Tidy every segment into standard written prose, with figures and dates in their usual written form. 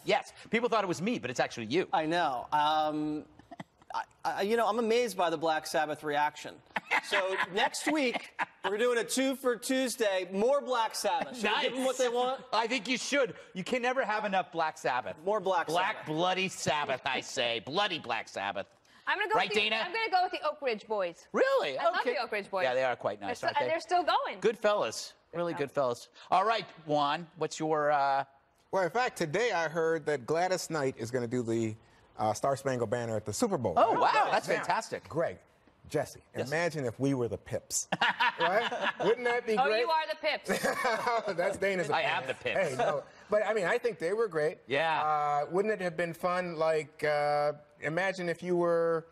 Yes. People thought it was me, but it's actually you. I know. You know, I'm amazed by the Black Sabbath reaction. So next week, we're doing a 2 for Tuesday, more Black Sabbath. Should we give them what they want? I think you should. You can never have enough Black Sabbath. More Black Sabbath. Black bloody Sabbath, I say. Bloody Black Sabbath. I'm gonna go right, with the, Dana? I'm going to go with the Oak Ridge Boys. Really? I love the Oak Ridge Boys. Yeah, they are quite nice, aren't they? And they're still going. Good fellas. Really good fellas. All right, Juan, what's your... Well, in fact, today I heard that Gladys Knight is going to do the Star Spangled Banner at the Super Bowl. Oh, wow, that's Now, fantastic. Greg, Jesse, Yes. imagine if we were the Pips. Right? Wouldn't that be great? Oh, you are the Pips. That's Dana's opinion. I have the Pips. Hey, no. But, I mean, I think they were great. Yeah. Wouldn't it have been fun, like, imagine if you were...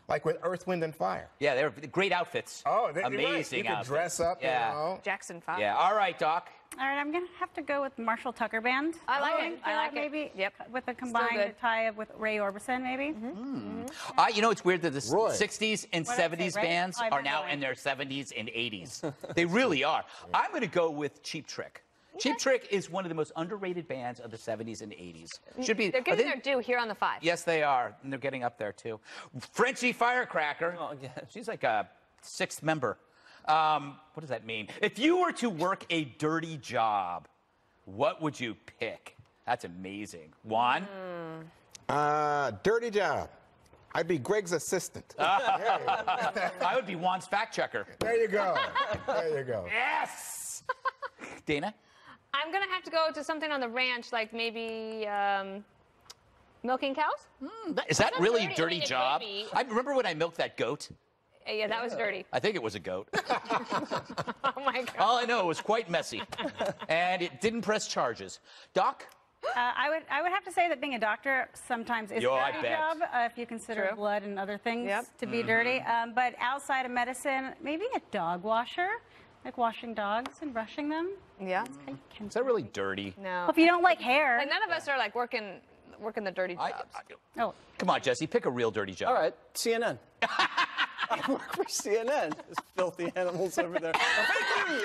like with Earth, Wind, and Fire. Yeah, they were great outfits. Oh, amazing You could outfits. dress up, yeah. you know. Jackson 5. Yeah, all right, Doc. All right, I'm going to have to go with Marshall Tucker Band. I like it. I like it. Maybe Yep. with a good. combined tie with Ray Orbison, maybe. You know, it's weird that the Roy. 60s and What did I say, 70s Ray? bands Oh, I are meant now Roy. in their 70s and 80s. They really are. I'm going to go with Cheap Trick. Cheap Trick is one of the most underrated bands of the 70s and 80s. Should be. They're getting their due here on the 5. Yes, they are, and they're getting up there too. Frenchie Firecracker. Oh, yeah. She's like a 6th member. What does that mean? If you were to work a dirty job, what would you pick? That's amazing. Juan? Dirty job. I'd be Greg's assistant. I would be Juan's fact checker. There you go. There you go. Yes! Dana? I'm going to have to go to something on the ranch, like maybe milking cows? Is that That's really a dirty. I dirty mean, it job? would be. I remember when I milked that goat. Yeah, that was dirty. I think it was a goat. Oh, my God. All I know, it was quite messy. And it didn't press charges. Doc? I would have to say that being a doctor sometimes is Yo, I a dirty bet. job if you consider True. blood and other things Yep. to be dirty. But outside of medicine, maybe a dog washer, like washing dogs and brushing them. Yeah. Is that really dirty? No. Well, if you don't like hair. Like, none of us are, like, working the dirty jobs. Oh, Come on, Jesse, pick a real dirty job. All right, CNN. I work for CNN. Those filthy animals over there. Fake news.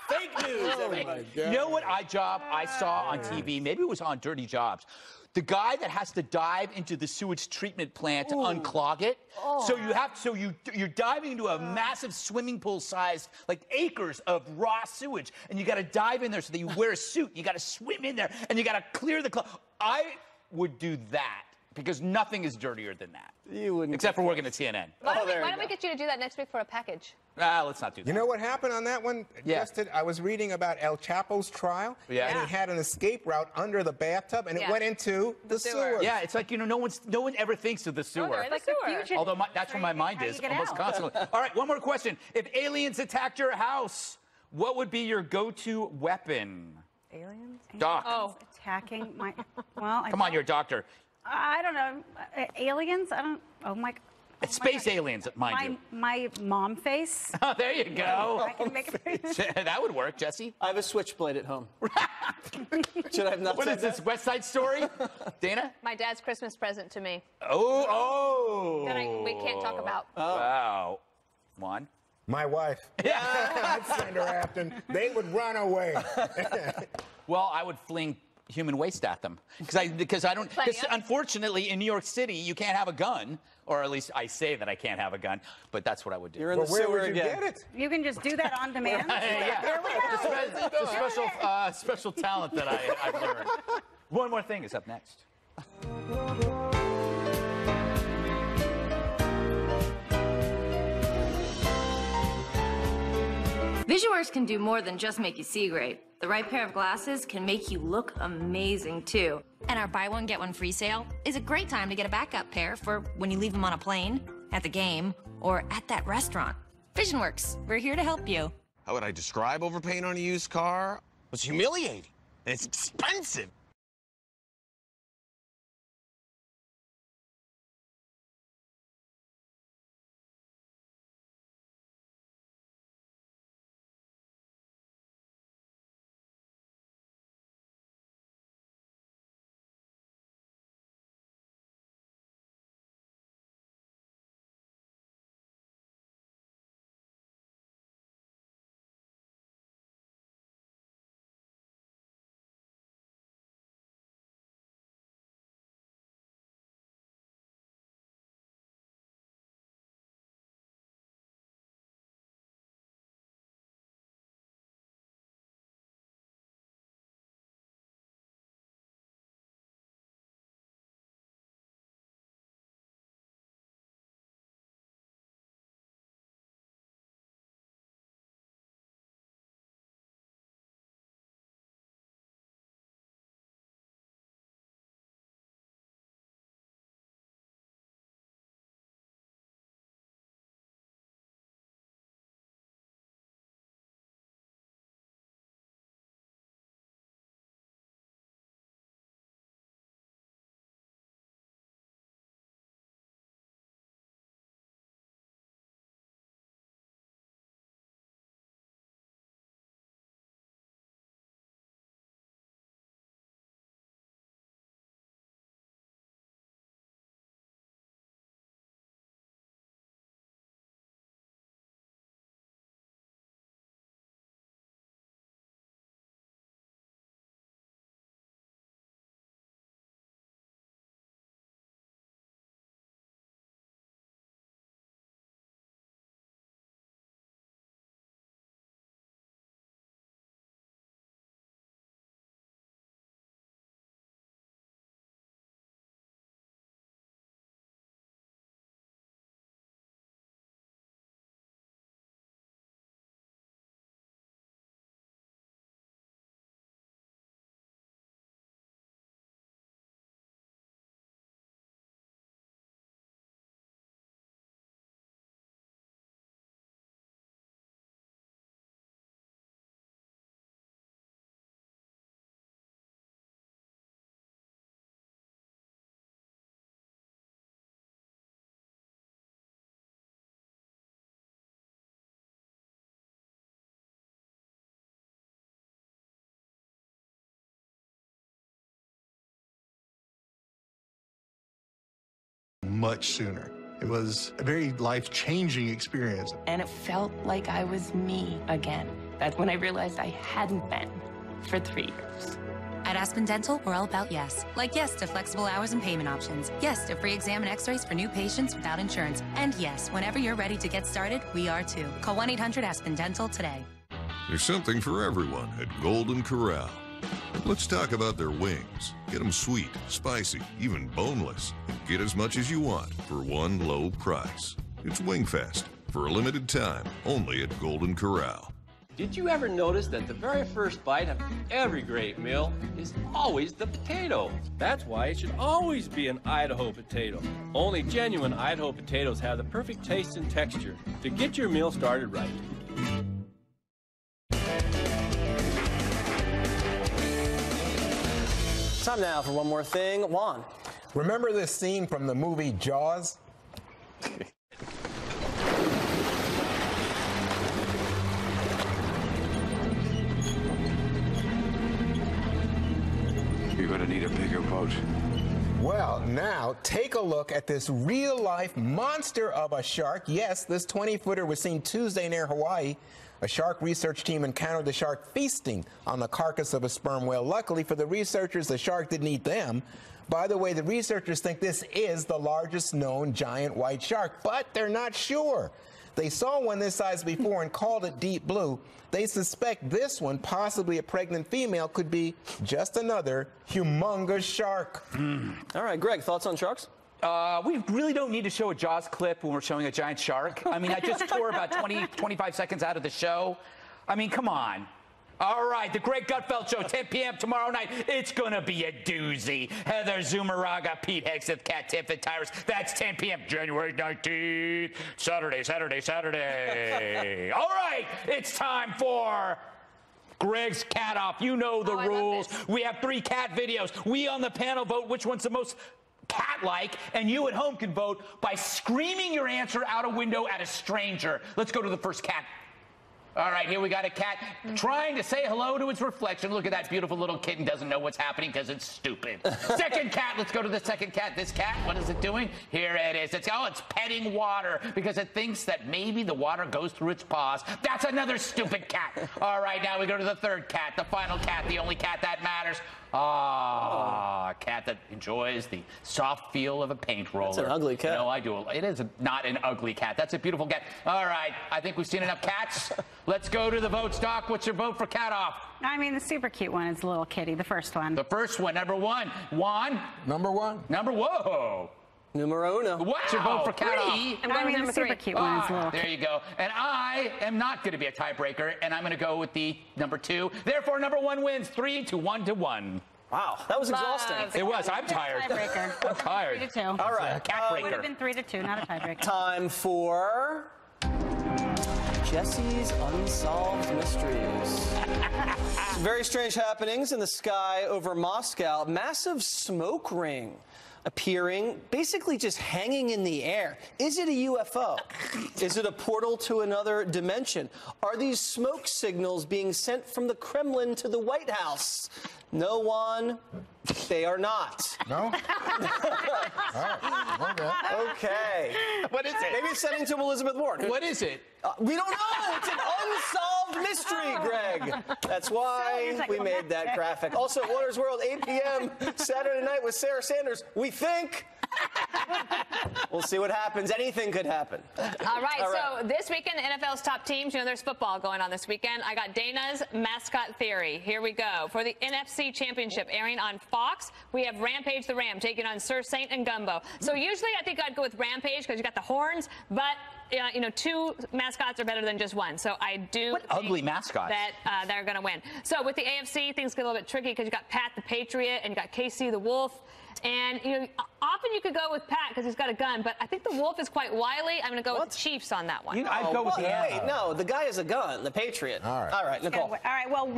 Fake news, everybody. You know what job I saw on TV? Maybe it was on Dirty Jobs. The guy that has to dive into the sewage treatment plant to unclog it. So you're diving into a massive swimming pool sized, like acres of raw sewage, and you got to dive in there so that you wear a suit. You got to swim in there, and you got to clear the clog. I would do that because nothing is dirtier than that. You wouldn't. Except for working at CNN. Why don't, there why you don't we go. get you to do that next week for a package? Let's not do that. You know what happened on that one? Yeah. I was reading about El Chapo's trial, Yeah. and he had an escape route under the bathtub, and it Yeah. went into the sewer. sewer. Yeah, it's like, you know, no one ever thinks of the sewer. they're in the like the sewer. future. Although that's where my mind How do is you get almost out? constantly. All right, one more question. If aliens attacked your house, what would be your go-to weapon? Aliens? Doc. Oh. attacking my. Well, Come on, you're a doctor. I don't know. Aliens? I don't. Oh my. It's space aliens, mind My mom face. you. Oh, there you go. I can make it. That would work, Jesse. I have a switchblade at home. Should I have not What said is this, West Side Story? Dana? My dad's Christmas present to me Oh. that we can't talk about. Wow. Juan? My wife. I'd send her after, and they would run away. Well, I would fling human waste at them because unfortunately in New York City you can't have a gun, or at least I say that I can't have a gun, but that's what I would do. You're in Well, the where sewer would you again. get it? You can just do that on demand. It's a special talent that I've learned. One more thing is up next. VisionWorks can do more than just make you see great. The right pair of glasses can make you look amazing, too. And our buy one, get one free sale is a great time to get a backup pair for when you leave them on a plane, at the game, or at that restaurant. VisionWorks, we're here to help you. How would I describe overpaying on a used car? It's humiliating, and it's expensive. much sooner. It was a very life-changing experience. And it felt like I was me again. That's when I realized I hadn't been for 3 years. At Aspen Dental, we're all about yes. Like yes to flexible hours and payment options. Yes to free exam and x-rays for new patients without insurance. And yes, whenever you're ready to get started, we are too. Call 1-800-ASPEN-DENTAL today. There's something for everyone at Golden Corral. Let's talk about their wings. Get them sweet, spicy, even boneless. And get as much as you want for one low price. It's Wingfest. For a limited time, only at Golden Corral. Did you ever notice that the very first bite of every great meal is always the potato? That's why it should always be an Idaho potato. Only genuine Idaho potatoes have the perfect taste and texture to get your meal started right. Time now for one more thing. Juan. Remember this scene from the movie Jaws? You're going to need a bigger boat. Well, now take a look at this real-life monster of a shark. Yes, this 20-footer was seen Tuesday near Hawaii. A shark research team encountered the shark feasting on the carcass of a sperm whale. Luckily for the researchers, the shark didn't eat them. By the way, the researchers think this is the largest known giant white shark, but they're not sure. They saw one this size before and called it deep blue. They suspect this one, possibly a pregnant female, could be just another humongous shark. All right, Greg, thoughts on sharks? We really don't need to show a Jaws clip when we're showing a giant shark. I mean, I just tore about 25 seconds out of the show. I mean, come on. All right, the Greg Gutfeld Show, 10 p.m. tomorrow night. It's going to be a doozy. Heather Zumaraga, Pete Hegseth, Kat Tiffin, Tyrus. That's 10 p.m. January 19th. Saturday. All right, it's time for Greg's Cat Off. You know the rules. We have 3 cat videos. We on the panel vote which one's the most cat-like, and you at home can vote by screaming your answer out a window at a stranger. Let's go to the first cat. All right, here we got a cat trying to say hello to its reflection. Look at that beautiful little kitten, doesn't know what's happening because it's stupid. Second cat, let's go to the second cat. This cat, what is it doing? Here it is. It's petting water because it thinks that maybe the water goes through its paws. That's another stupid cat. All right, now we go to the third cat, the final cat, the only cat that matters. A cat that enjoys the soft feel of a paint roller. That's an ugly cat. No, I do. It is not an ugly cat. That's a beautiful cat. All right, I think we've seen enough cats. Let's go to the vote. Doc, what's your vote for Cat Off? I mean, the super cute one is the little kitty, the first one. The first one, number 1. Juan? Number 1. Whoa. Numero uno. What's your vote for Cat Off? I'm going with number 3. The super cute one is the little there you go. And I am not going to be a tiebreaker, and I'm going to go with the number 2. Therefore, number 1 wins 3-1-1. Wow, that was exhausting. It was. I'm tired. Tiebreaker. I'm tired. 3-2. All right. Cat It would have breaker. been 3-2, not a tiebreaker. Time for Jesse's Unsolved Mysteries. Some very strange happenings in the sky over Moscow. Massive smoke ring appearing, basically just hanging in the air. Is it a UFO? Is it a portal to another dimension? Are these smoke signals being sent from the Kremlin to the White House? No one. They are not. No? Okay. What is it? Maybe it's sending to Elizabeth Warren. What is it? We don't know. It's an unsolved mystery, Greg. That's why we made that graphic. Also, Water's World, 8 p.m. Saturday night with Sarah Sanders. We think. We'll see what happens. Anything could happen. All right, so this weekend, the NFL's top teams, you know, there's football going on this weekend. I got Dana's mascot theory. Here we go. For the NFC Championship airing on Fox, we have Rampage the Ram taking on Sir Saint and Gumbo. So usually I think I'd go with Rampage because you got the horns, but you know, 2 mascots are better than just 1. So I do What ugly mascots? that they're going to win. So with the AFC, things get a little bit tricky because you got Pat the Patriot and you got KC the Wolf. And you know, often you could go with Pat because he's got a gun, but I think the Wolf is quite wily. I'm going to go with the Chiefs on that one. I'd go with the Wait, no, the guy has a gun, the Patriot. All right. All right, Nicole. All right, well,